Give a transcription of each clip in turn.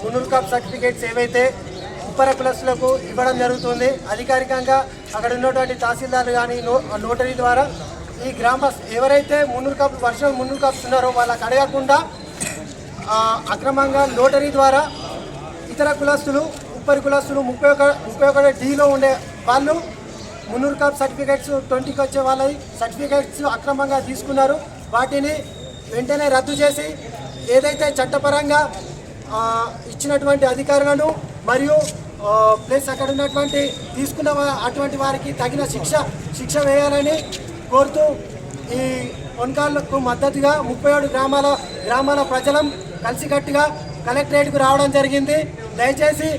మున్నూరు cup certificates ఏవైతే ఉపర కులస్తులకు ఇవ్వడం జరుగుతుంది. అధికారికంగా అక్కడ ఉన్నటువంటి తహసీల్దార్ కానీ నోటరీ ద్వారా ఈ గ్రామ ఎవరైతే మున్నూరు కప్స్ ఉన్నారో వాళ్ళకి అడగకుండా అక్రమంగా నోటరీ ద్వారా ఇతర కులస్తులు ఉపరి కులస్తులు 31 డీలో ఉండే వాళ్ళు మున్నూరు కప్ సర్టిఫికేట్స్ 20కి వచ్చే వాళ్ళ సర్టిఫికేట్స్ అక్రమంగా తీసుకున్నారు. వాటిని వెంటనే రద్దు చేసి ఏదైతే చట్టపరంగా ఇచ్చినటువంటి అధికారులను మరియు ప్లస్ అక్కడ ఉన్నటువంటి తీసుకున్న అటువంటి వారికి తగిన శిక్ష వేయాలని కోరుతూ ఈ కొనకాలకు మద్దతుగా 37 గ్రామాల ప్రజలం కలిసికట్టుగా కలెక్టరేట్కు రావడం జరిగింది. దయచేసి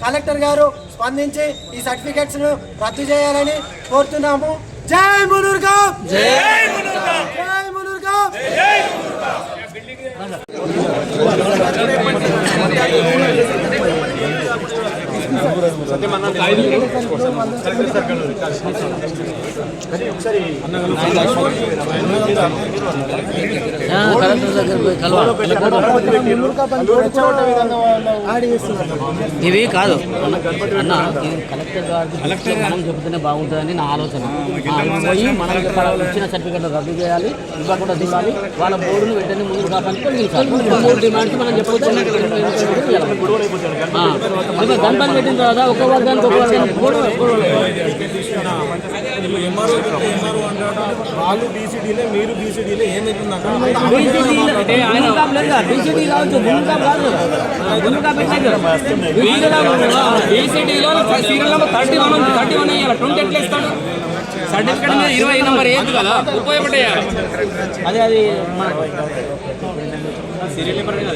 కలెక్టర్ గారు స్పందించి ఈ సర్టిఫికేట్స్ను రద్దు చేయాలని కోరుతున్నాము. జై మున్నూరు కప్! జై మున్నూరు కప్! జై మున్నూరు కప్! జై మున్నూరు కప్! ఇవి కాదు అన్న, కలెక్టర్ గారికి మనం చెబుతూనే బాగుంటుందని నా ఆలోచన. పోయి మనం ఇచ్చిన సర్టిఫికెట్లు రద్దు చేయాలి, ఇవ్వకుండా దిగాలి, వాళ్ళ బోర్డును వెంటనే ముందు కాకుండా తొలగించాలి. 3 డిమాండ్స్ మనం చెప్పవచ్చు. గణపతి పెట్టిన తర్వాత ఒక వర్గానికి ఒక వర్గానికి వాళ్ళు బీసీడీలే, మీరు బీసీడీలే, ఏమైతుందంటే బీసీడీలో సీరియల్ నెంబర్ 31 వేయాలి. 20 ఎట్లా ఇస్తాడు? సర్టిఫికేట్ మీద 20 నెంబర్ ఏది కదా, ఉపయోగపడేయాలి. అది సీరియల్ నెంబర్ 20